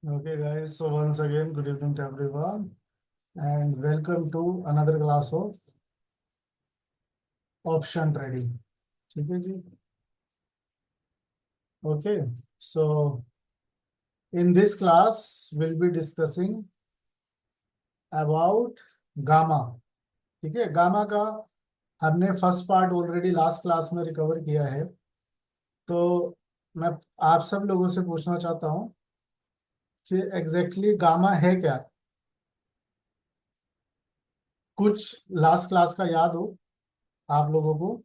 Okay, guys. So once again, good evening to everyone, and welcome to another class of option trading. ठीक है जी. Okay. So in this class, we'll be discussing about gamma. ठीक है. Gamma का हमने first part already last class में recover किया है. तो मैं आप सब लोगों से पूछना चाहता हूँ कि एग्जैक्टली गामा है क्या. कुछ लास्ट क्लास का याद हो आप लोगों को.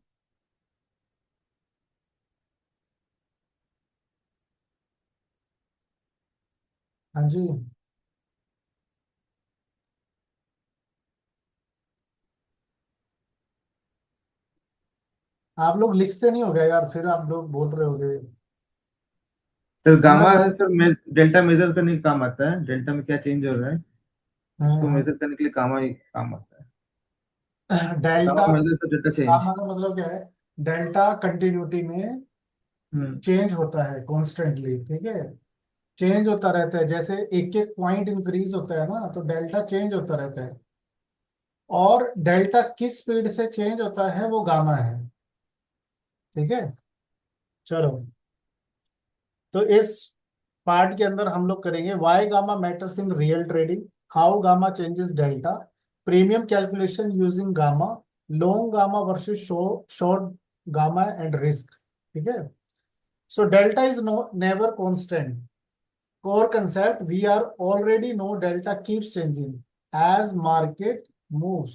हाँ जी. आप लोग लिखते नहीं हो गया यार, फिर आप लोग बोल रहे होगे. सर मैं गामा है बता. सर डेल्टा मेजर करने का काम आता है। डेल्टा में क्या चेंज हो रहा है उसको हाँ. मेजर करने के लिए गामा ही काम आता है। Gamma delta. मेजर से डेल्टा चेंज। गामा का मतलब क्या है. डेल्टा कंटिन्यूटी में हम्म। चेंज होता है कॉन्स्टेंटली. ठीक है. चेंज होता रहता है, जैसे एक एक पॉइंट इंक्रीज होता है ना, तो डेल्टा चेंज होता रहता है. और डेल्टा किस स्पीड से चेंज होता है वो गामा है. ठीक है. चलो. तो इस पार्ट के अंदर हम लोग करेंगे why gamma matters in real trading, how gamma changes delta, premium calculation using gamma, long gamma versus short gamma and risk. ठीक है. So delta is no never constant. core concept we are already know delta keeps changing as market moves.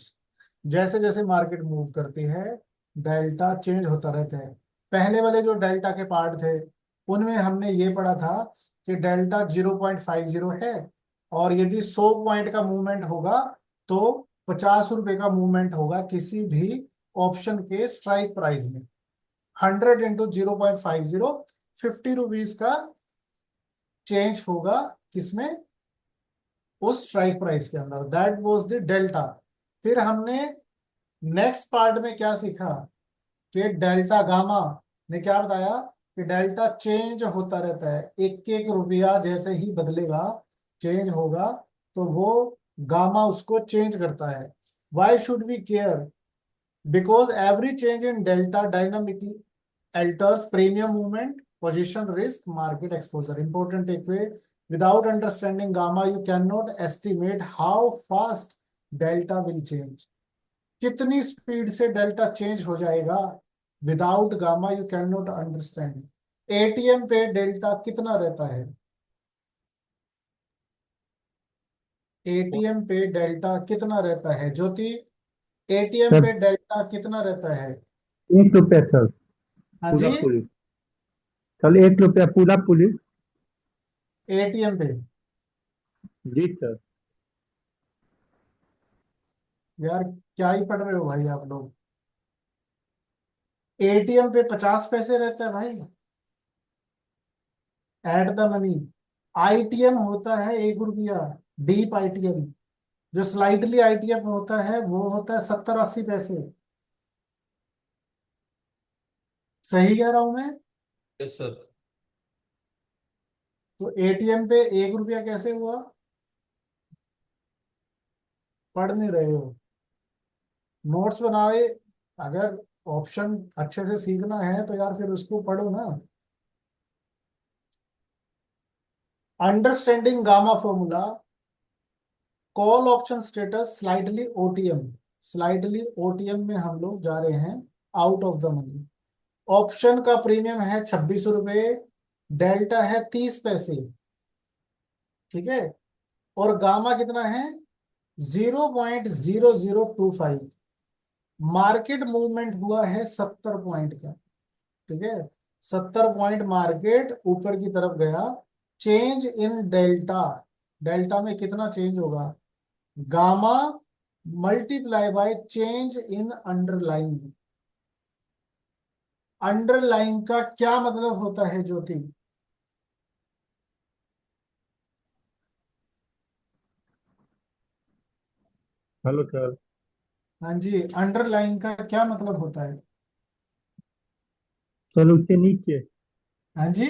जैसे जैसे market move करती है delta change होता रहता है. पहले वाले जो डेल्टा के पार्ट थे उनमें हमने ये पढ़ा था कि डेल्टा 0.50 है, और यदि 100 पॉइंट का मूवमेंट होगा तो 50 रुपए का मूवमेंट होगा किसी भी ऑप्शन के स्ट्राइक प्राइस में. 100 इंटू 0.50, 50 रुपीज का चेंज होगा किसमें, उस स्ट्राइक प्राइस के अंदर. That was the delta. फिर हमने नेक्स्ट पार्ट में क्या सीखा कि डेल्टा गामा ने क्या बताया कि डेल्टा चेंज होता रहता है. एक एक रुपया जैसे ही बदलेगा, चेंज होगा, तो वो गामा उसको चेंज करता है. Why should we care? Because every change in delta dynamically alters premium movement, position risk, market exposure. Important takeaway: without understanding gamma, you cannot estimate how fast delta will change. कितनी speed से delta change हो जाएगा, without gamma you can not understand. ATM पे delta कितना रहता है? ATM पे delta कितना रहता है ज्योति? एटीएम सर पे डेल्टा कितना रहता है? 1 रुपया सर। हाँ पूरा जी. पुलिस। सर 1 रुपया पूरा पुलिस। एटीएम पे. जी सर। यार क्या ही पढ़ रहे हो भाई आप लोग. एटीएम पे 50 पैसे रहता है भाई. Eight the money. आईटीएम होता है 1 रुपया. Deep ITM. जो स्लाइटली आईटीएम होता है वो होता है 70-80 पैसे. सही कह रहा हूं मैं? Yes sir. तो एटीएम पे 1 रुपया कैसे हुआ? पढ़ नहीं रहे हो. नोट्स बनाए. अगर ऑप्शन अच्छे से सीखना है तो यार फिर उसको पढ़ो ना. Understanding gamma formula. Call option status slightly OTM. Slightly OTM में हम लोग जा रहे हैं out of the money. Option का प्रीमियम है 26 रुपए. डेल्टा है 30 पैसे. ठीक है. और गामा कितना है? 0.0025. मार्केट मूवमेंट हुआ है 70 पॉइंट का. ठीक है. 70 पॉइंट मार्केट ऊपर की तरफ गया. Change in delta. डेल्टा में कितना चेंज होगा? Gamma multiply by change in underline. Underline का क्या मतलब होता है ज्योति? Hello sir. हाँ जी. अंडरलाइन का क्या मतलब होता है? सर उसके नीचे। हाँ जी.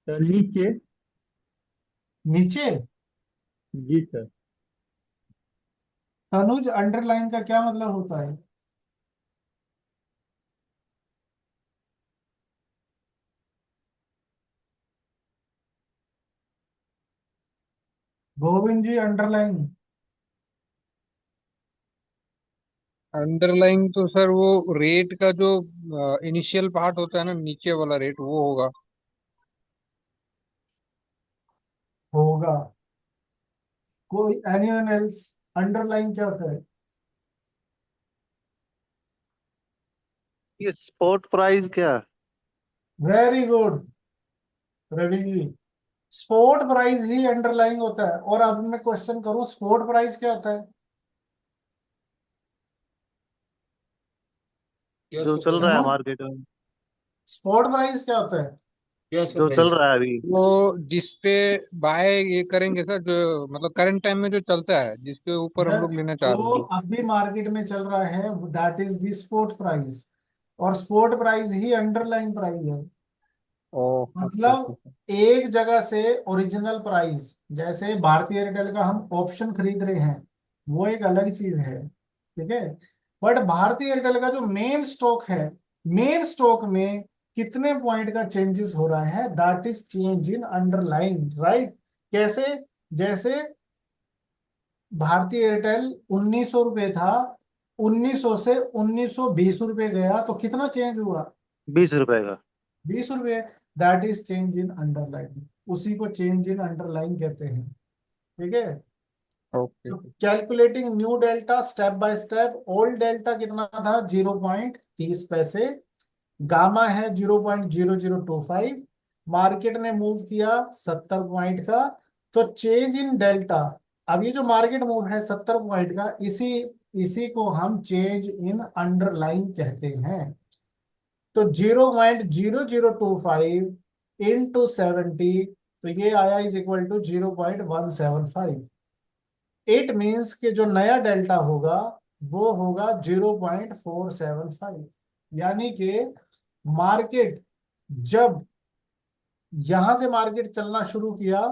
सर नीचे। नीचे। जी सर। तनुज, अंडरलाइन का क्या मतलब होता है? गोविंद जी, अंडरलाइन। अंडरलाइन तो सर वो रेट का जो इनिशियल पार्ट होता है ना, नीचे वाला रेट वो होगा। होगा। कोई एनीवन एल्स? अंडरलाइन क्या होता है? ये स्पॉट प्राइस क्या? Very good Ravi ji. Sport price ही अंडरलाइन होता है। और अब मैं क्वेश्चन करूं, स्पोर्ट प्राइस क्या होता है? क्या जो उसका चल रहा प्राइस? है तनुज, मार्केट में, स्पोर्ट प्राइस क्या होता है? क्या उसका जो चल प्राइस? रहा है अभी। वो जिस पे बाय ये करेंगे सर, जो मतलब करंट टाइम में जो चलता है, जिसके ऊपर हम लोग यस, लेना चाह जो रहे हैं। अभी मार्केट में चल रहा है that is the sport price. और स्पोर्ट प्राइस ही अंडरलाइन प्राइस है। ओह, अच्छा अच्छा मतलब अच्छा। एक जगह से ओरिजिनल प्राइस, जैसे भारतीय एयरटेल का हम ऑप्शन खरीद रहे हैं, वो एक अलग चीज है, ठीक है। बट भारतीय एयरटेल का जो मेन स्टॉक है, मेन स्टॉक में कितने पॉइंट का चेंजेस हो रहा है, that is change in underline, right. कैसे? जैसे भारतीय एयरटेल 1900 रुपये था, 1900 से 1920 रुपये गया, तो कितना चेंज हुआ? 20 रुपए का। 20 रुपये। That is change in underline. उसी को चेंज इन अंडरलाइन कहते हैं, ठीक है। ओके तो okay. Calculating new delta step by step. Old delta कितना था? 0.30 पैसे। गामा है 0.0025। मार्केट ने मूव किया 70 पॉइंट का। तो चेंज इन डेल्टा, अब ये जो मार्केट मूव है 70 पॉइंट का, इसी इसी को हम चेंज इन अंडरलाइन कहते हैं। तो 0.0025 इंटू 70, तो ये आया is equal to 0.175। It means कि जो नया डेल्टा होगा वो होगा 0.475। यानी कि मार्केट जब यहां से मार्केट चलना शुरू किया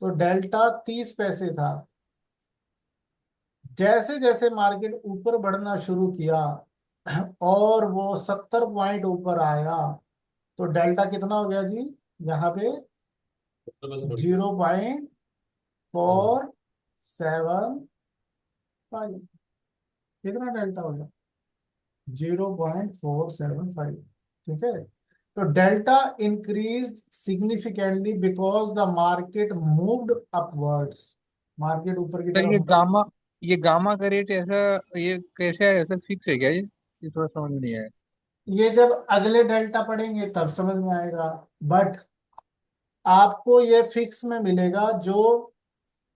तो डेल्टा 30 पैसे था। जैसे जैसे मार्केट ऊपर बढ़ना शुरू किया और वो 70 पॉइंट ऊपर आया, तो डेल्टा कितना हो गया जी? यहाँ पे 0.475। कितना डेल्टा हो गया? 0.475, ठीक है। तो delta increase significantly because the market moved upwards. Market ऊपर की सर तरफ। ये गामा का रेट ऐसा, ये कैसे है? ऐसा फिक्स है क्या ये थोड़ा समझ में नहीं आया। ये जब अगले डेल्टा पढ़ेंगे तब समझ में आएगा। बट आपको ये फिक्स में मिलेगा। जो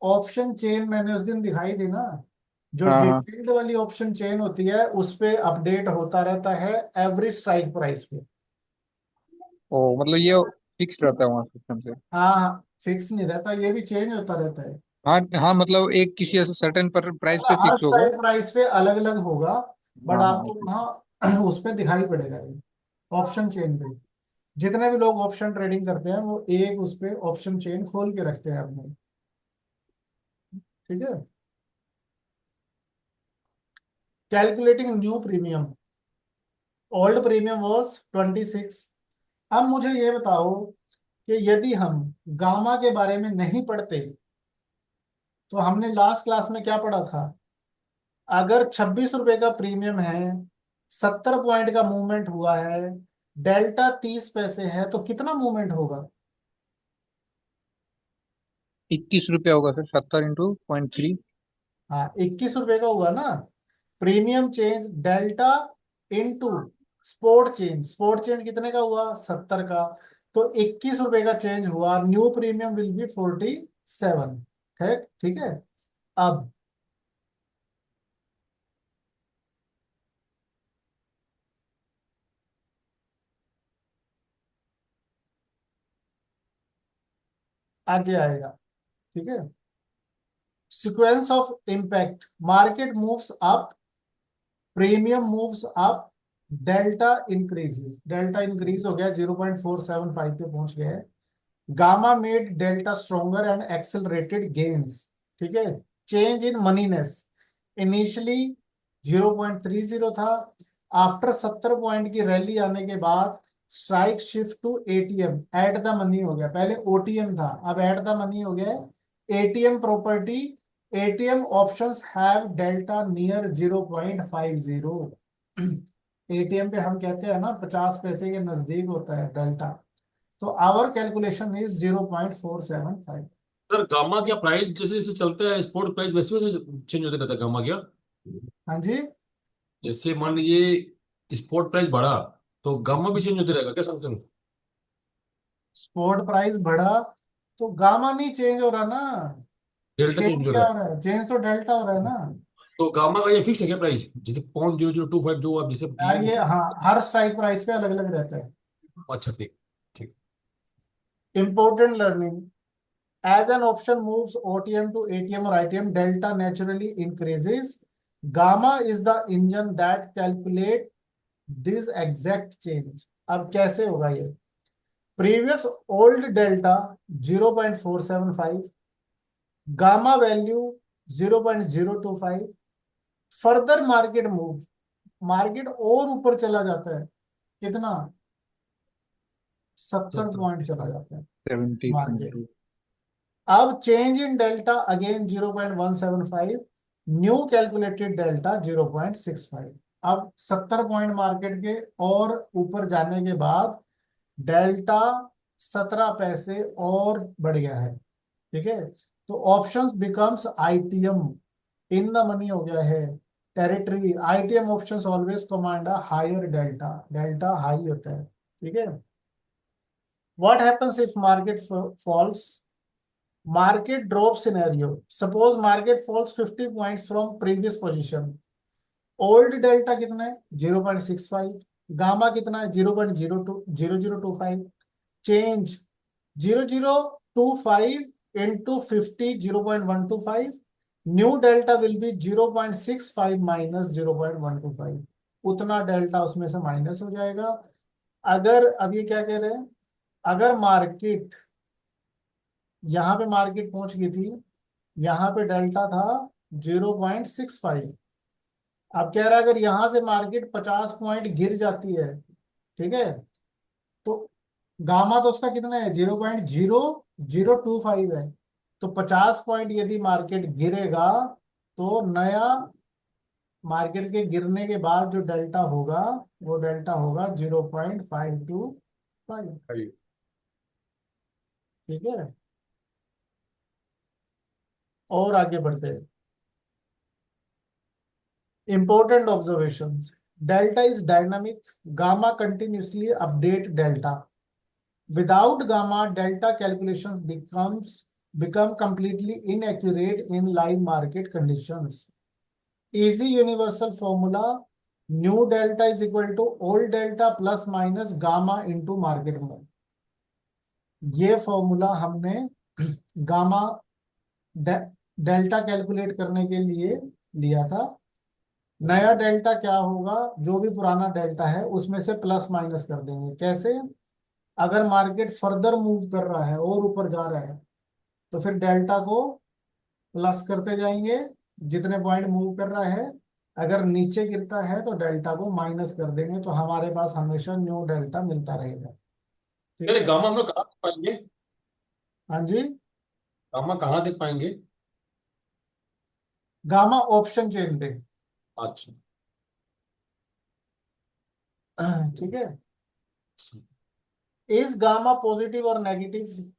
ऑप्शन चेन मैंने उस दिन दिखाई थी ना, जो हाँ हाँ। डिटेल्ड वाली ऑप्शन चेन होती है, उस पे अपडेट होता रहता है एवरेज स्ट्राइक प्राइस पे। ओ, मतलब ये फिक्स रहता है वहाँ सिस्टम से। हाँ, फिक्स नहीं रहता, ये भी चेंज होता रहता है। हाँ हाँ, मतलब एक किसी ऐसे सर्टेन पर प्राइस पे मतलब हर फिक्स होगा। स्ट्राइक प्राइस पे अलग अलग होगा। बट हाँ हाँ, आपको ओके। वहाँ उस पे दिखाई पड़ेगा ये ऑप्शन चेन पे। जितने भी लोग ऑप्शन ट्रेडिंग करते हैं वो एक उस पे ऑप्शन चेन खोल के रखते हैं अपने, ठीक है। Calculating new premium. Old premium was 26। अब मुझे ये बताओ कि यदि हम गामा के बारे में नहीं पढ़ते, तो हमने लास्ट क्लास में क्या पढ़ा था? अगर 26 रुपए का प्रीमियम है, 70 पॉइंट का मूवमेंट हुआ है, डेल्टा 30 पैसे है, तो कितना मूवमेंट होगा? 21 रुपया होगा सर, 70 × 0.3। हाँ, 21 रुपए का हुआ ना। Premium change delta into sport change. Sport change कितने का हुआ? 70 का। तो 21 रुपए का चेंज हुआ। New premium will be 47। ठीक, ठीक है। अब आगे आएगा, ठीक है। Sequence of impact. Market moves up, premium moves up, delta increases. Delta increase हो गया, 0.475 पे पहुंच गया है। Gamma made delta stronger and accelerated gains, ठीक है। चेंज इन मनीनेस, इनिशियली 0.30 था, आफ्टर 70 पॉइंट की रैली आने के बाद strike shift to ATM, at the money हो गया, पहले ओटीएम था अब एट द मनी हो गया। ATM property, ATM options have delta near 0.50। ATM पे हम कहते हैं ना 50 पैसे के नजदीक होता है डेल्टा, तो our calculation is 0.475। Sir gamma क्या प्राइस जैसे जैसे चलता है स्पॉट प्राइस वैसे वैसे चेंज होता रहता है गामा क्या? हाँ जी, जैसे मान लीजिए स्पॉट प्राइस बढ़ा तो गामा भी चेंज होते रहेगा क्या सैमसंग? स्पॉट प्राइस बढ़ा तो गामा नहीं चेंज हो रहा ना, डेल्टा चेंज चेंज हो क्या रहा हो रहा है, चेंज तो डेल्टा हो रहा है है ना। तो गामा का ये फिक्स है क्या प्राइस जैसे 0.0025 जो आप जैसे दिए यार वो? ये हाँ, हर स्ट्राइक प्राइस पे अलग अलग रहता है। अच्छा ठीक ठीक। Important learning. As an option moves OTM to ATM or ITM, delta naturally increases. Gamma is the engine that calculate this exact change. अब कैसे होगा ये? Previous old delta 0.475, gamma value 0.025, further market move, market और ऊपर चला जाता है, कितना? 70 70 पॉइंट चला जाता है 70.2। मार्केट। अब change in delta again 0.175, new calculated delta 0.65। अब 70 पॉइंट मार्केट के और ऊपर जाने के बाद डेल्टा 17 पैसे और बढ़ गया है, ठीक है। तो options becomes ITM, in the money हो गया है, territory. ITM options always command a higher delta, delta high होता है, ठीक है। What happens if market falls? Market drop scenario. Suppose market falls 50 points from previous position. Old delta कितना है? 0.65. Gamma कितना है? 0.0025. Change 0025 into 50, 0.125. New delta will be 0.65 minus 0.125. उतना delta उसमें से माइनस हो जाएगा। अगर अब ये क्या कह रहे हैं, अगर मार्केट यहाँ पे मार्केट पहुंच गई थी, यहाँ पे डेल्टा था 0.65, अब कह रहा है अगर यहां से मार्केट 50 पॉइंट गिर जाती है, ठीक है, तो गामा तो उसका कितना है? 0.0025 है। तो 50 पॉइंट यदि मार्केट गिरेगा तो नया मार्केट के गिरने के बाद जो डेल्टा होगा वो डेल्टा होगा 0.525, ठीक है। और आगे बढ़ते हैं। Important observations. Delta is dynamic. Gamma continuously update delta. Without gamma, delta calculations become completely inaccurate in live market conditions. Easy universal formula. New delta is equal to old delta plus minus gamma into market mode. ये formula हमने gamma delta calculate करने के लिए लिया था। नया delta क्या होगा? जो भी पुराना डेल्टा है उसमें से प्लस माइनस कर देंगे। कैसे? अगर मार्केट फर्दर मूव कर रहा है और ऊपर जा रहा है तो फिर डेल्टा को प्लस करते जाएंगे जितने पॉइंट मूव कर रहा है। अगर नीचे गिरता है तो डेल्टा को माइनस कर देंगे, तो हमारे पास हमेशा न्यू डेल्टा मिलता रहेगा, ठीक यानी है। गामा हम लोग कहाँ देख पाएंगे? हाँ जी, गामा कहाँ देख पाएंगे? गामा ऑप्शन चेन पे, अच्छा ठीक है। इज गामा पॉजिटिव और नेगेटिव?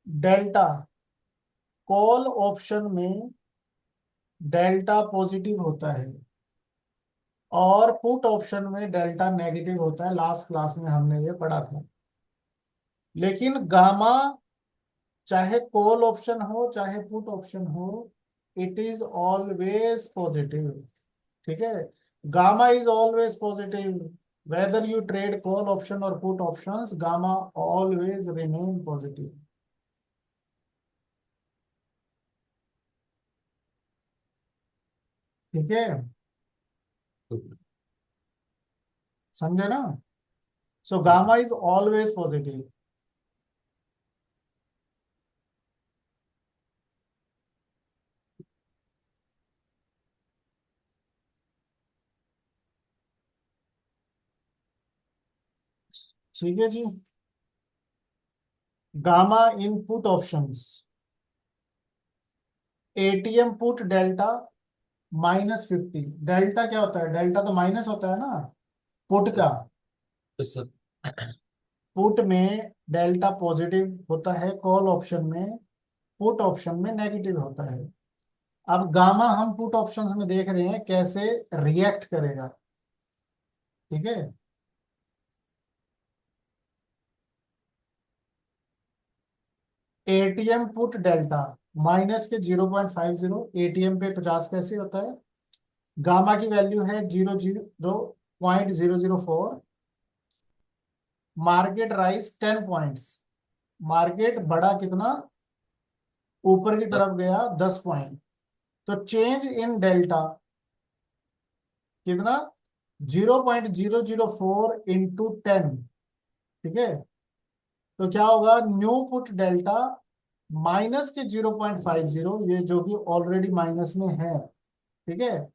डेल्टा कॉल ऑप्शन में डेल्टा पॉजिटिव होता है और पुट ऑप्शन में डेल्टा नेगेटिव होता है। लास्ट क्लास में हमने ये पढ़ा था। लेकिन गामा चाहे कॉल ऑप्शन हो चाहे पुट ऑप्शन हो, इट इज ऑलवेज पॉजिटिव, ठीक है। Gamma is always positive, whether you trade call option और put options, gamma always remain positive, ठीक है। समझे ना? So gamma is always positive. ठीक है जी। Gamma in put options, ATM put delta -50। Delta क्या होता है? डेल्टा तो माइनस होता है ना पुट का। Yes sir. पुट में डेल्टा पॉजिटिव होता है, कॉल ऑप्शन में, पुट ऑप्शन में नेगेटिव होता है। अब गामा हम पुट ऑप्शंस में देख रहे हैं कैसे रिएक्ट करेगा। ठीक है, एटीएम पुट डेल्टा माइनस के 0.50, एटीएम पे 50 पैसे होता है। गामा की वैल्यू है 0.004। मार्केट राइज 10 पॉइंट्स, मार्केट बढ़ा कितना? ऊपर की तरफ गया 10 पॉइंट। तो चेंज इन डेल्टा कितना? 0.004 इंटू 10। ठीक है, तो क्या होगा? न्यू पुट डेल्टा माइनस के 0.50, ये जो कि ऑलरेडी माइनस में है। ठीक है,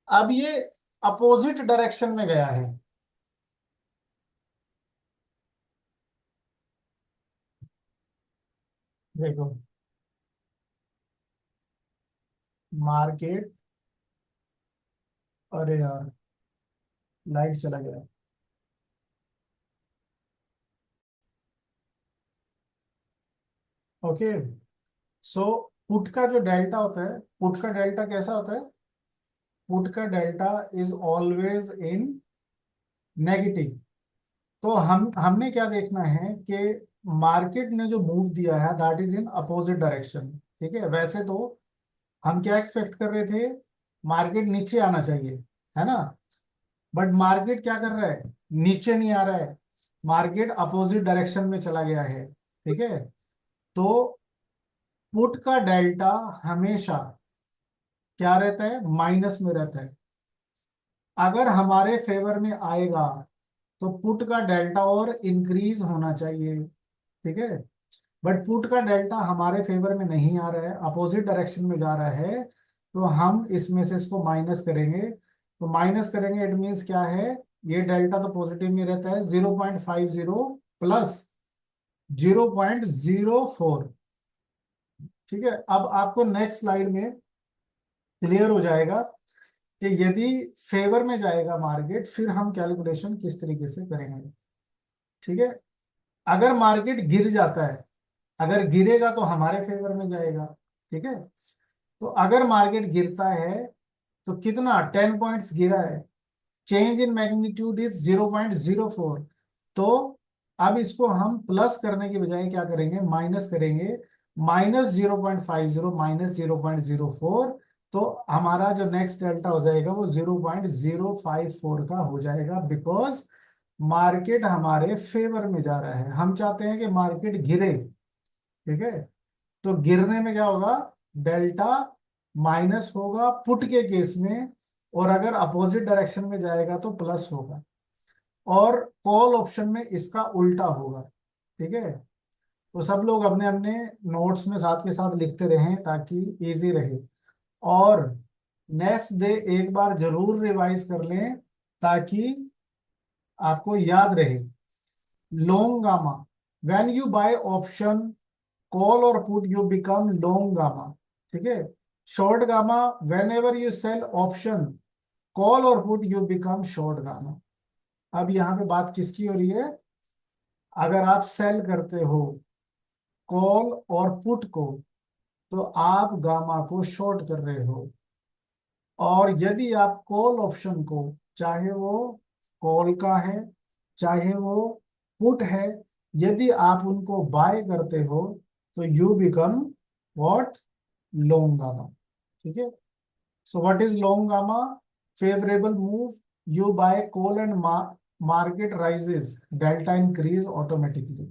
अब ये अपोजिट डायरेक्शन में गया है। देखो, मार्केट, अरे यार लाइट चला गया। ओके, सो पुट का जो डेल्टा होता है, पुट का डेल्टा कैसा होता है? पुट का delta is always in negative. तो हमने क्या देखना है कि मार्केट ने जो मूव दिया है that is in opposite direction. ठीक है, वैसे तो हम क्या एक्सपेक्ट कर रहे थे? मार्केट नीचे आना चाहिए, है ना? बट मार्केट क्या कर रहा है? नीचे नहीं आ रहा है, मार्केट अपोजिट डायरेक्शन में चला गया है। ठीक है, तो पुट का डेल्टा हमेशा क्या रहता है? माइनस में रहता है। अगर हमारे फेवर में आएगा तो पुट का डेल्टा और इंक्रीज होना चाहिए। ठीक है, बट पुट का डेल्टा हमारे फेवर में नहीं आ रहा है, अपोजिट डायरेक्शन में जा रहा है। तो हम इसमें से इसको माइनस करेंगे। तो माइनस करेंगे इट मीन्स क्या है? ये डेल्टा तो पॉजिटिव में रहता है, 0.50 प्लस 0.04। ठीक है, अब आपको नेक्स्ट स्लाइड में क्लियर हो जाएगा कि यदि फेवर में जाएगा मार्केट, फिर हम कैलकुलेशन किस तरीके से करेंगे। ठीक है, अगर मार्केट गिर जाता है, अगर गिरेगा तो हमारे फेवर में जाएगा। ठीक है, तो अगर मार्केट गिरता है तो कितना? 10 पॉइंट्स गिरा है, चेंज इन मैग्नीट्यूड इज 0.04। तो अब इसको हम प्लस करने के बजाय क्या करेंगे? माइनस करेंगे। -0.50 -0.04, तो हमारा जो नेक्स्ट डेल्टा हो जाएगा वो 0.054 का हो जाएगा, बिकॉज मार्केट हमारे फेवर में जा रहा है। हम चाहते हैं कि मार्केट गिरे। ठीक है, तो गिरने में क्या होगा? डेल्टा माइनस होगा पुट के केस में, और अगर अपोजिट डायरेक्शन में जाएगा तो प्लस होगा, और कॉल ऑप्शन में इसका उल्टा होगा। ठीक है, तो सब लोग अपने अपने नोट्स में साथ के साथ लिखते रहें ताकि इजी रहे, और नेक्स्ट डे एक बार जरूर रिवाइज कर लें ताकि आपको याद रहे। Long gamma, when you buy option call और put you become long gamma. ठीक है, short gamma, whenever you sell option call और put you become short gamma. अब यहाँ पे बात किसकी हो रही है? अगर आप सेल करते हो कॉल और पुट को तो आप गामा को शॉर्ट कर रहे हो, और यदि आप कॉल ऑप्शन को, चाहे वो कॉल का है चाहे वो पुट है, यदि आप उनको बाय करते हो तो you become what? Long gamma. ठीक है, so what is long gamma? Favorable move, you buy call and market rises, delta increase automatically.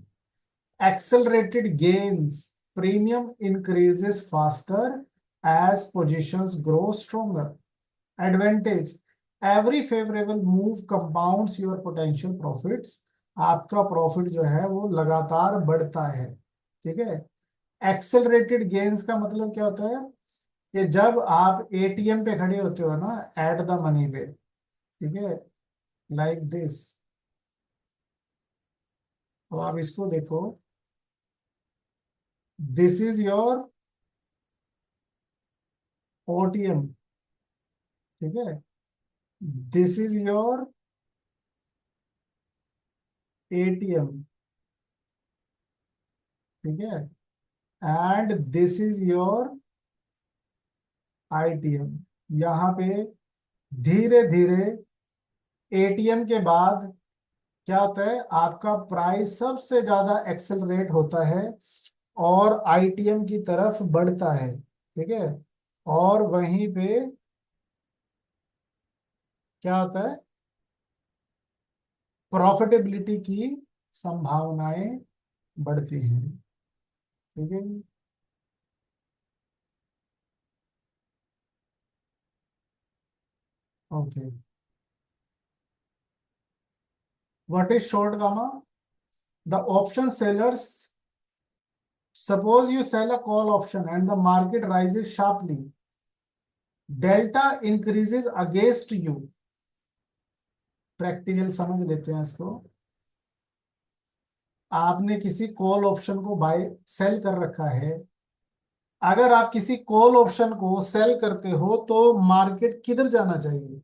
Accelerated gains, premium increases faster as positions grow stronger. Advantage, every favorable move compounds your potential profits. आपका profit जो है वो लगातार बढ़ता है। ठीक है, accelerated gains का मतलब क्या होता है? कि जब आप एटीएम पे खड़े होते हो ना, एट द मनी पे, ठीक है, लाइक दिस, तो आप इसको देखो, दिस इज योर ओटीएम, ठीक है, दिस इज योर एटीएम, ठीक है, and this is your ITM. यहाँ पे धीरे धीरे एटीएम के बाद क्या होता है, आपका प्राइस सबसे ज्यादा एक्सेलरेट होता है और आईटीएम की तरफ बढ़ता है, ठीक है, और वहीं पे क्या होता है, प्रॉफिटेबिलिटी की संभावनाएं बढ़ती हैं, ठीक है। Okay, what is short gamma? The option sellers, suppose you sell a call option and the market rises sharply, delta increases against you। Practical समझ लेते हैं इसको। आपने किसी कॉल ऑप्शन को बाय सेल कर रखा है, अगर आप किसी कॉल ऑप्शन को सेल करते हो तो मार्केट किधर जाना चाहिए?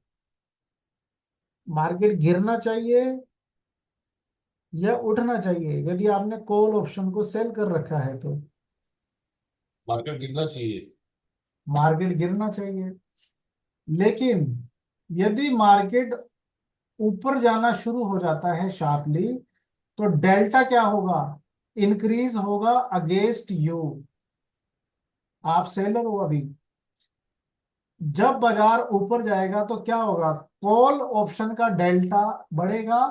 मार्केट गिरना चाहिए या उठना चाहिए? यदि आपने कॉल ऑप्शन को सेल कर रखा है तो मार्केट गिरना चाहिए। मार्केट गिरना चाहिए। लेकिन यदि मार्केट ऊपर जाना शुरू हो जाता है शार्पली, तो डेल्टा क्या होगा? इंक्रीज होगा अगेंस्ट यू। आप सेलर हो अभी, जब बाजार ऊपर जाएगा तो क्या होगा? कॉल ऑप्शन का डेल्टा बढ़ेगा,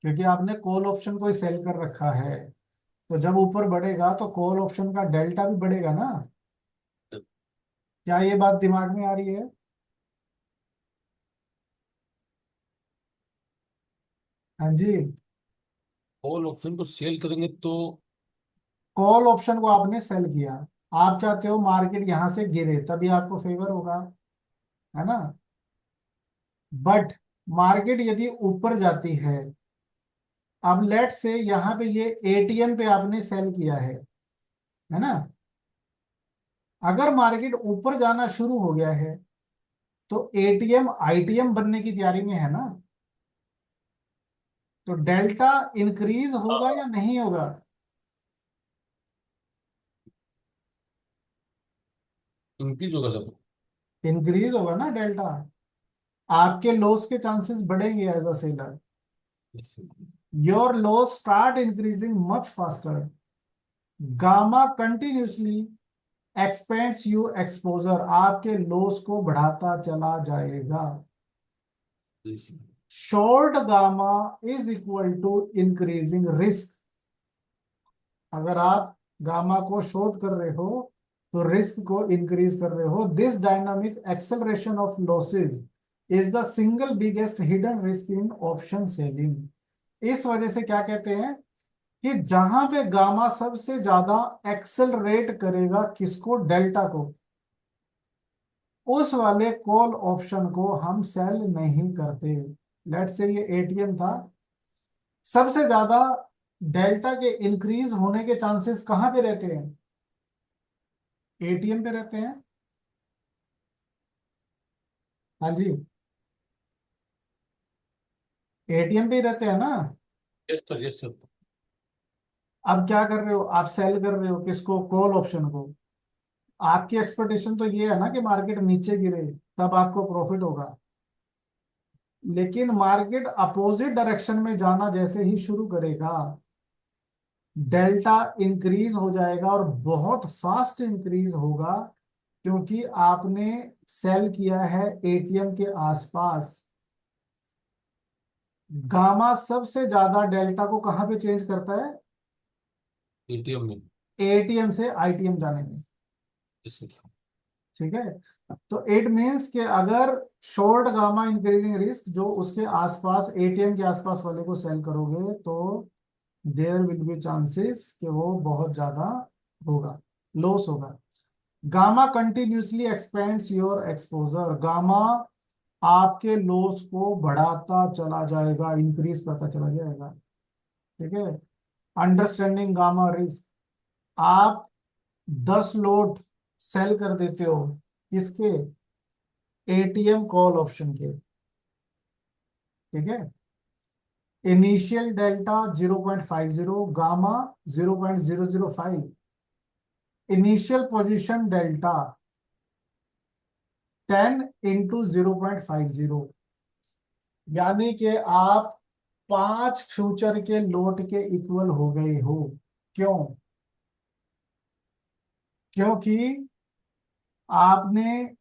क्योंकि आपने कॉल ऑप्शन को सेल कर रखा है। तो जब ऊपर बढ़ेगा तो कॉल ऑप्शन का डेल्टा भी बढ़ेगा ना। क्या ये बात दिमाग में आ रही है? हाँ जी। कॉल ऑप्शन को सेल करेंगे तो कॉल ऑप्शन को आपने सेल किया, आप चाहते हो मार्केट यहां से गिरे तभी आपको फेवर होगा, है ना। बट मार्केट यदि ऊपर जाती है, अब लेट से यहाँ पे ये एटीएम पे आपने सेल किया है ना। अगर मार्केट ऊपर जाना शुरू हो गया है तो एटीएम आईटीएम बनने की तैयारी में है ना। तो डेल्टा इंक्रीज होगा या नहीं होगा? इंक्रीज होगा सब। इंक्रीज होगा ना डेल्टा। आपके लॉस के चांसेस बढ़ेंगे as a seller. Your loss start increasing much faster. Gamma continuously expands you exposure, आपके लॉस को बढ़ाता चला जाएगा। Short gamma is equal to increasing risk. अगर आप गामा को शॉर्ट कर रहे हो तो रिस्क को इंक्रीज कर रहे हो। This dynamic acceleration of losses is the single biggest hidden risk in option selling. इस वजह से क्या कहते हैं कि जहां पे गामा सबसे ज्यादा एक्सेलरेट करेगा, किसको? डेल्टा को, उस वाले कॉल ऑप्शन को हम सेल नहीं करते। लेट्स से ये एटीएम था, सबसे ज्यादा डेल्टा के इंक्रीज होने के चांसेस कहां पे रहते हैं? एटीएम पे रहते हैं। हाँ जी, एटीएम पे ही रहते हैं ना। Yes sir, yes sir. अब क्या कर रहे हो आप? सेल कर रहे हो किसको? कॉल ऑप्शन को। आपकी एक्सपेक्टेशन तो ये है ना कि मार्केट नीचे गिरे तब आपको प्रॉफिट होगा। लेकिन मार्केट अपोजिट डायरेक्शन में जाना जैसे ही शुरू करेगा, डेल्टा इंक्रीज हो जाएगा और बहुत फास्ट इंक्रीज होगा, क्योंकि आपने सेल किया है एटीएम के आसपास। गामा सबसे ज्यादा डेल्टा को कहां पे चेंज करता है? एटीएम में। एटीएम से आईटीएम जाने में, यस सर। ठीक है। तो इट मींस कि अगर शॉर्ट गामा इंक्रीजिंग रिस्क जो उसके आसपास एटीएम के आसपास वाले को सेल करोगे तो देयर विल बी चांसेस कि वो बहुत ज्यादा होगा, लॉस होगा। Gamma continuously expends your exposure. Gamma आपके लॉस को बढ़ाता चला जाएगा, इंक्रीज करता चला जाएगा। ठीक है। अंडरस्टैंडिंग गामा रिस्क, आप 10 लोट सेल कर देते हो किसके, एटीएम कॉल ऑप्शन के। ठीक है। Initial delta 0.50, gamma 0.005, initial position delta 10 into 0.50, यानी कि आप 5 फ्यूचर के लोट के इक्वल हो गए हो। क्यों? क्योंकि आपने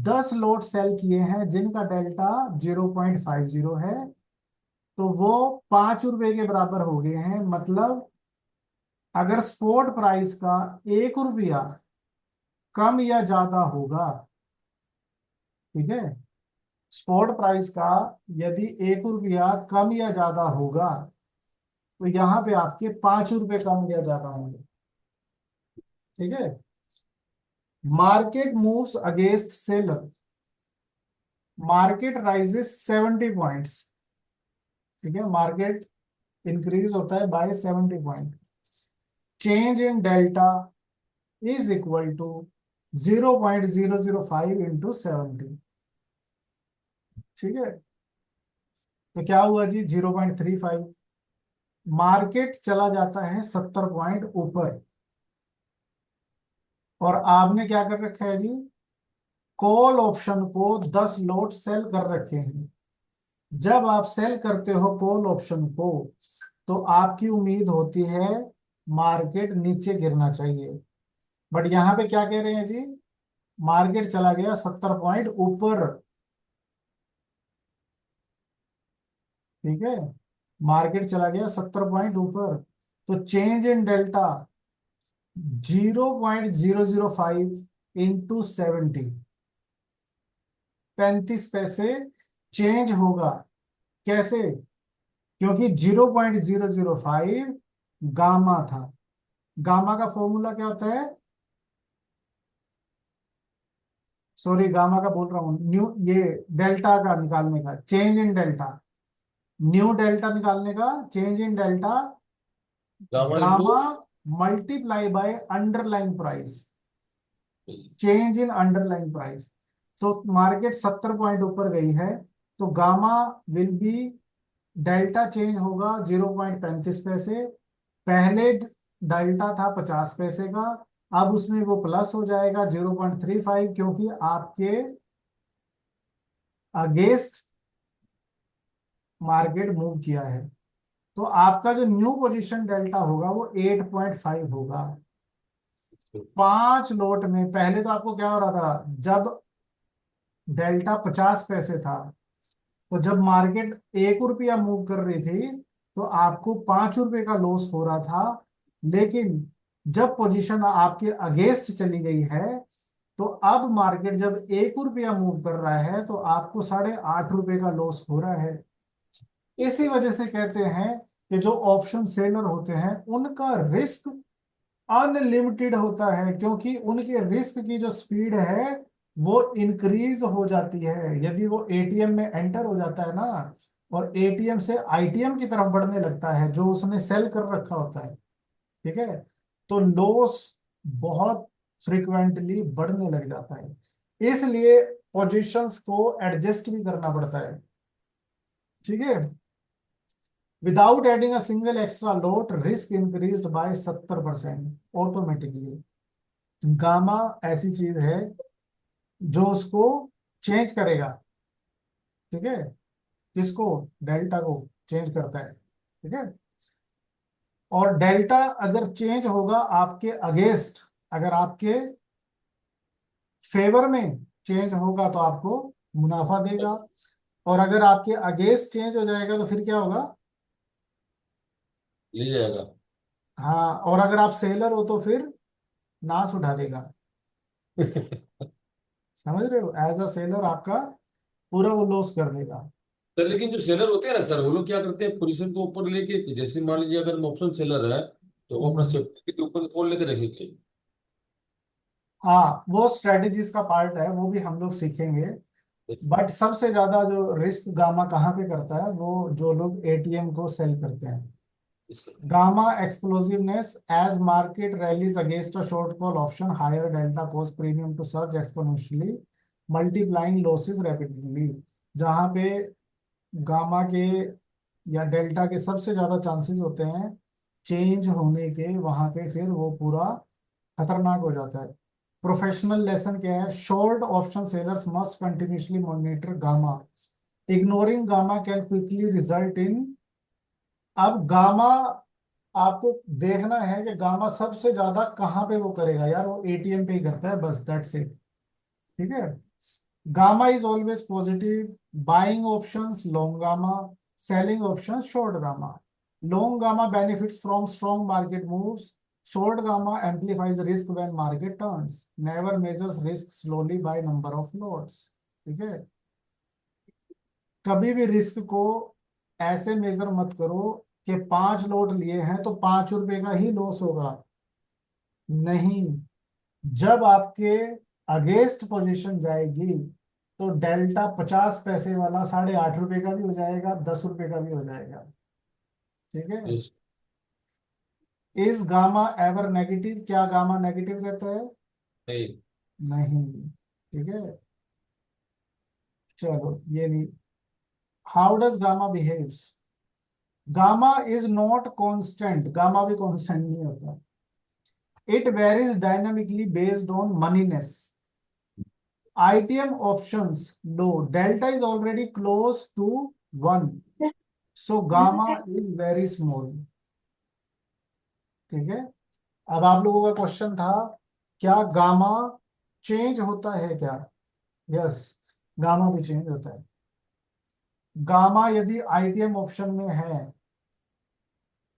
10 लोट सेल किए हैं जिनका डेल्टा 0.50 है, तो वो 5 रुपए के बराबर हो गए हैं। मतलब अगर स्पॉट प्राइस का 1 रुपया कम या ज्यादा होगा, ठीक है, स्पॉट प्राइस का यदि 1 रुपया कम या ज्यादा होगा, तो यहाँ पे आपके 5 रुपए कम या ज्यादा होंगे। ठीक है। Market moves against seller, market rises 70 points. ठीक है। मार्केट इंक्रीज होता है by 70 point. Change in delta is equal to 0.005 into 70। ठीक है। तो क्या हुआ जी, 0.35। मार्केट चला जाता है 70 पॉइंट ऊपर, और आपने क्या कर रखा है जी, कॉल ऑप्शन को 10 लोट सेल कर रखे हैं। जब आप सेल करते हो कॉल ऑप्शन को, तो आपकी उम्मीद होती है मार्केट नीचे गिरना चाहिए, बट यहां पे क्या कह रहे हैं जी, मार्केट चला गया 70 पॉइंट ऊपर। ठीक है। मार्केट चला गया 70 पॉइंट ऊपर, तो चेंज इन डेल्टा 0.005 इंटू 70, 35 पैसे चेंज होगा। कैसे? क्योंकि 0.005 गामा था। गामा का फॉर्मूला क्या होता है, सॉरी गामा का बोल रहा हूं, न्यू, ये डेल्टा का निकालने का, change in delta, new delta निकालने का, change in delta gamma into gamma multiply by underline price, change in underline price. तो मार्केट 70 पॉइंट ऊपर गई है, तो gamma will be, delta change होगा 0.35 पैसे। पहले डेल्टा था 50 पैसे का, अब उसमें वो प्लस हो जाएगा 0.35, क्योंकि आपके अगेंस्ट मार्केट मूव किया है। तो आपका जो न्यू पोजीशन डेल्टा होगा वो 8.5 होगा। 5 लोट में पहले तो आपको क्या हो रहा था, जब डेल्टा 50 पैसे था, तो जब मार्केट 1 रुपया मूव कर रही थी, तो आपको 5 रुपए का लॉस हो रहा था। लेकिन जब पोजीशन आपके अगेंस्ट चली गई है, तो अब मार्केट जब 1 रुपया मूव कर रहा है, तो आपको 8.5 रुपए का लॉस हो रहा है। इसी वजह से कहते हैं कि जो ऑप्शन सेलर होते हैं उनका रिस्क अनलिमिटेड होता है, क्योंकि उनके रिस्क की जो स्पीड है वो इंक्रीज हो जाती है। यदि वो एटीएम में एंटर हो जाता है ना, और एटीएम से आईटीएम की तरफ बढ़ने लगता है जो उसने सेल कर रखा होता है, ठीक है, तो लॉस बहुत फ्रिक्वेंटली बढ़ने लग जाता है। इसलिए पोजीशंस को एडजस्ट भी करना पड़ता है। ठीक है। Without adding a single extra lot, risk increased by 70% automatically. Gamma ऐसी चीज है जो उसको चेंज करेगा। ठीक है। किसको? डेल्टा को चेंज करता है। ठीक है। और डेल्टा अगर चेंज होगा आपके अगेंस्ट, अगर आपके फेवर में चेंज होगा तो आपको मुनाफा देगा, और अगर आपके अगेंस्ट चेंज हो जाएगा तो फिर क्या होगा? ले जाएगा। हाँ, और अगर आप सेलर हो तो फिर नाश उठा देगा। समझ रहे हो? एज अ सेलर आपका पूरा वो लॉस कर देगा। सर लेकिन जो सेलर होते हैं ना सर, वो लोग क्या करते हैं, पोजीशन को ऊपर लेके, जैसे मान लीजिए अगर ऑप्शन सेलर है तो वो अपना हम्म। सेफ्टी के ऊपर कॉल लेके रखेंगे। हाँ, वो स्ट्रेटेजीज का पार्ट है, वो भी हम लोग सीखेंगे। बट सबसे ज्यादा जो रिस्क गामा कहाँ पे करता है, वो जो लोग एटीएम को सेल करते हैं। Gamma explosiveness as market rallies against a short call option, higher delta cause premium to surge exponentially, multiplying losses rapidly। जहां पे गामा के या डेल्टा के सबसे ज्यादा चांसेस होते हैं चेंज होने के, वहां पे फिर वो पूरा खतरनाक हो जाता है। प्रोफेशनल लेसन क्या है? Short option sellers must continuously monitor gamma, ignoring gamma can quickly result in. अब गामा आपको देखना है कि गामा सबसे ज्यादा कहाँ पे वो करेगा यार, वो एटीएम पे ही करता है, बस दैट्स इट। ठीक है। Gamma is always positive, buying options long gamma, selling options short gamma. Long gamma benefits from strong market moves, short gamma amplifies risk when market turns, never measures risk slowly by number of lots. ठीक है। कभी भी risk को ऐसे major मत करो कि 5 लोट लिए हैं तो 5 रुपए का ही लॉस होगा। नहीं, जब आपके अगेंस्ट पोजीशन जाएगी तो डेल्टा 50 पैसे वाला 8.5 रुपए का भी हो जाएगा, 10 रुपए का भी हो जाएगा। ठीक है। Yes. Is gamma ever negative? क्या गामा नेगेटिव रहता है? नहीं। नहीं। ठीक है। चलो ये नहीं। How does gamma behaves? Gamma is not constant, gamma भी कांस्टेंट नहीं होता। It varies dynamically based on moneyness. ITM options low, delta is already close to 1, so gamma is very small। ठीक है। अब आप लोगों का क्वेश्चन था क्या गामा चेंज होता है क्या? यस, गामा भी चेंज होता है। गामा यदि ITM ऑप्शन में है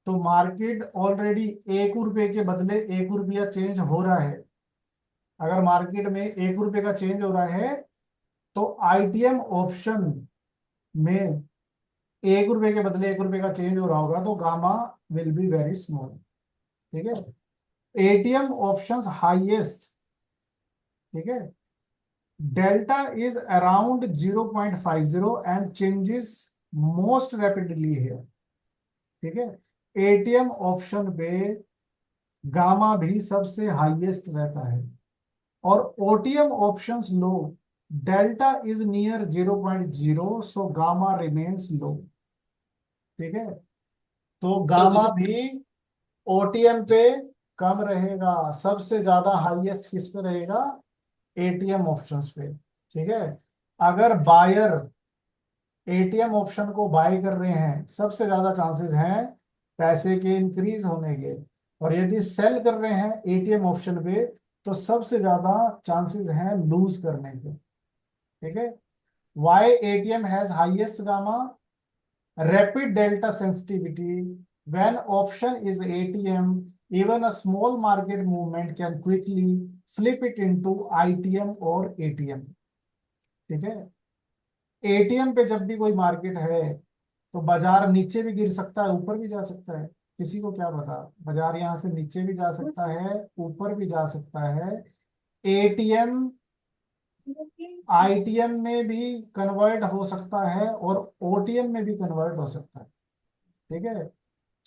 तो मार्केट ऑलरेडी 1 रुपए के बदले 1 रुपया चेंज हो रहा है। अगर मार्केट में 1 रुपए का चेंज हो रहा है तो ITM ऑप्शन में 1 रुपए के बदले 1 रुपए का चेंज हो रहा होगा तो gamma will be very small. ठीक है। ATM options highest. ठीक है। Delta is around 0.50 and changes most rapidly here. ठीक है। एटीएम ऑप्शन पे गामा भी सबसे हाईएस्ट रहता है और OTM options low, delta is near 0.0, so gamma remains low. ठीक है। तो गामा भी ओटीएम पे कम रहेगा, सबसे ज्यादा हाईएस्ट किस पे रहेगा? एटीएम ऑप्शंस पे। ठीक है। अगर बायर एटीएम ऑप्शन को बाय कर रहे हैं, सबसे ज्यादा चांसेस हैं पैसे के इंक्रीज होने के, और यदि सेल कर रहे हैं एटीएम ऑप्शन पे तो सबसे ज्यादा चांसेस हैं लूज करने के। ठीक है। Why ATM has highest gamma? Rapid delta sensitivity. When option is ATM, even a small market movement can quickly flip it into ITM or ATM। ठीक है। एटीएम पे जब भी कोई मार्केट है तो बाजार नीचे भी गिर सकता है, ऊपर भी जा सकता है, किसी को क्या पता। बाजार यहाँ से नीचे भी जा सकता है, ऊपर भी जा सकता है। एटीएम ITM में भी कन्वर्ट हो सकता है और OTM में भी कन्वर्ट हो सकता है। ठीक है।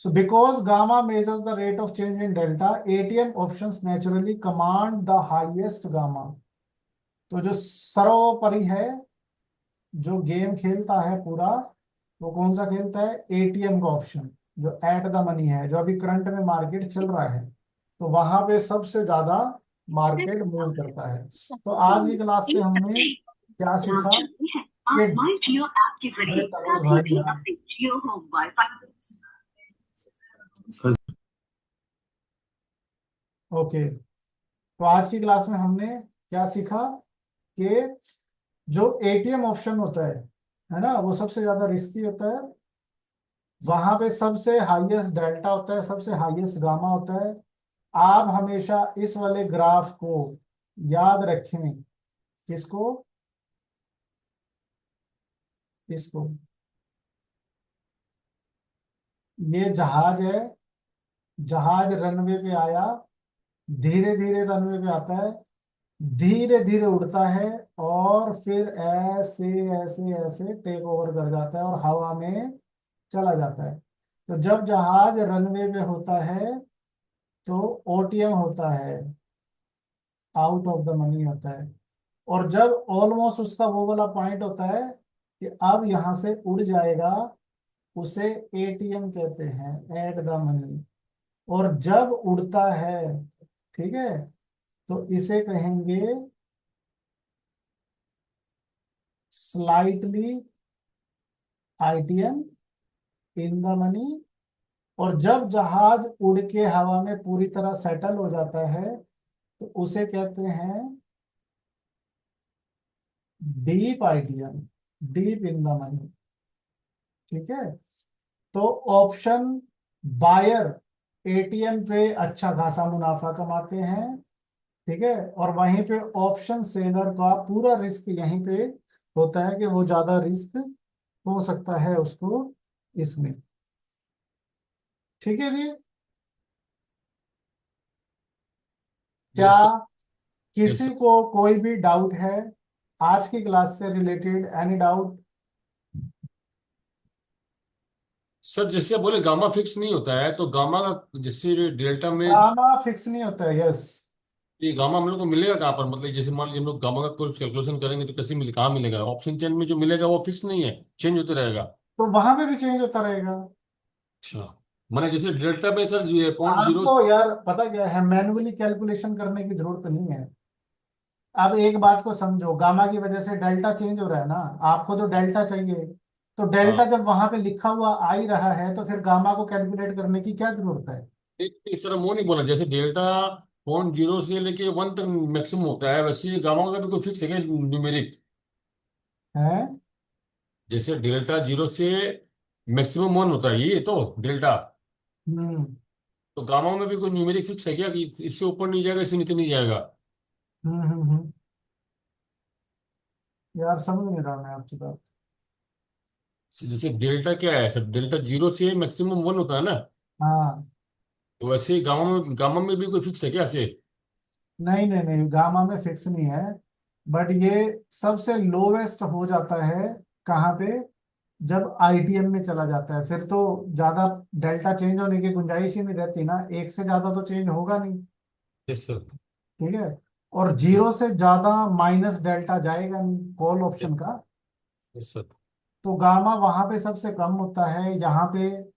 So because gamma measures the rate of change in delta, ATM options naturally command the highest gamma। तो जो सर्वोपरि है, जो गेम खेलता है पूरा, वो कौन सा खेलता है? एटीएम का ऑप्शन, जो एट द मनी है, जो अभी करंट में मार्केट चल रहा है, तो वहां पे सबसे ज्यादा मार्केट मूव करता है। तो आज की क्लास से हमने क्या सीखा कि अरे तनुज भाई यार, ओके, तो आज की क्लास में हमने क्या सीखा कि जो एटीएम ऑप्शन होता है ना, वो सबसे ज्यादा रिस्की होता है। वहां पे सबसे हाईएस्ट डेल्टा होता है, सबसे हाईएस्ट गामा होता है। आप हमेशा इस वाले ग्राफ को याद रखें। किसको? इसको। ये जहाज है, जहाज रनवे पे आया, धीरे धीरे रनवे पे आता है, धीरे धीरे उड़ता है और फिर ऐसे ऐसे ऐसे टेक ओवर कर जाता है और हवा में चला जाता है। तो जब जहाज रनवे पे होता है तो ओटीएम होता है, आउट ऑफ द मनी होता है। और जब ऑलमोस्ट उसका वो वाला पॉइंट होता है कि अब यहां से उड़ जाएगा, उसे एटीएम कहते हैं, एट द मनी। और जब उड़ता है, ठीक है, तो इसे कहेंगे slightly ITM, in the money. और जब जहाज उड़ के हवा में पूरी तरह सेटल हो जाता है तो उसे कहते हैं deep ITM, deep in the money. ठीक है, तो ऑप्शन बायर एटीएम पे अच्छा खासा मुनाफा कमाते हैं, ठीक है, और वहीं पे ऑप्शन सेलर का पूरा रिस्क यहीं पे होता है कि वो ज्यादा रिस्क हो सकता है उसको इसमें। ठीक है जी, क्या यस सर। यस किसी सर। को कोई भी डाउट है आज की क्लास से रिलेटेड? Any doubt? सर जैसे आप बोले गामा फिक्स नहीं होता है, तो गामा का जैसे डेल्टा में गामा फिक्स नहीं होता है, यस। ये गामा हम लोग को मिलेगा कहाँ पर? मतलब जैसे मान लीजिए हम लोग गामा का कुछ कैलकुलेशन करेंगे तो कैसे मिले, कहाँ मिलेगा? ऑप्शन चेन में जो मिलेगा वो फिक्स नहीं है, चेंज होते रहेगा। तो वहां पे भी चेंज होता रहेगा। अच्छा, मैंने जैसे डेल्टा में सर ये 0.0। आपको यार पता क्या है, मैन्युअली कैलकुलेशन करने की जरूरत नहीं है। अब एक बात को समझो, गामा की वजह से डेल्टा चेंज हो रहा है ना, आपको तो डेल्टा चाहिए। तो डेल्टा हाँ, जब वहां पे लिखा हुआ आ ही रहा है तो फिर गामा को कैलकुलेट करने की क्या जरूरत है? एक सर वो नहीं बोला, जैसे डेल्टा 0.0 से लेके 1 तक मैक्सिमम होता है, वैसे ही गामा का भी कोई फिक्स है क्या न्यूमेरिक? है। जैसे डेल्टा 0 से मैक्सिमम 1 होता है ये तो डेल्टा, हम्म तो गामा में भी कोई न्यूमेरिक फिक्स है क्या कि इससे ऊपर नहीं जाएगा, इससे नीचे नहीं जाएगा? यार समझ नहीं रहा मैं आपकी बात। जैसे डेल्टा क्या है सर, डेल्टा 0 से मैक्सिमम 1 होता है ना, हाँ, तो वैसे ही गामा में भी कोई फिक्स है क्या से? नहीं नहीं नहीं, गामा में फिक्स नहीं है। बट ये सबसे लोवेस्ट हो जाता है कहाँ पे? जब आईटीएम में चला जाता है, फिर तो ज्यादा डेल्टा चेंज होने की गुंजाइश ही नहीं रहती ना, एक से ज्यादा तो चेंज होगा नहीं। Yes sir. ठीक है, और यस। जीरो से ज्यादा माइनस डेल्टा जाएगा नहीं कॉल ऑप्शन का। Yes sir. तो गामा वहां पे सबसे कम होता है जहां पे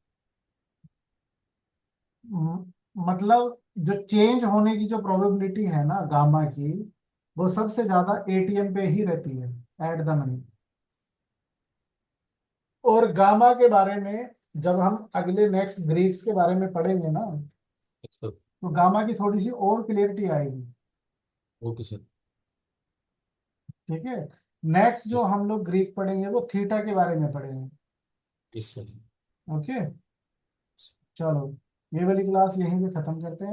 मतलब जो चेंज होने की जो प्रोबेबिलिटी है ना गामा की, वो सबसे ज्यादा एटीएम पे ही रहती है, एट द मनी। और गामा के बारे में जब हम अगले नेक्स्ट ग्रीक्स के बारे में पढ़ेंगे ना, यस सर। तो गामा की थोड़ी सी और क्लियरिटी आएगी। Okay sir. ठीक है, नेक्स्ट जो यस। हम लोग ग्रीक पढ़ेंगे वो थीटा के बारे में पढ़ेंगे। Yes sir. ओके, चलो ये वाली क्लास यहीं पे खत्म करते हैं।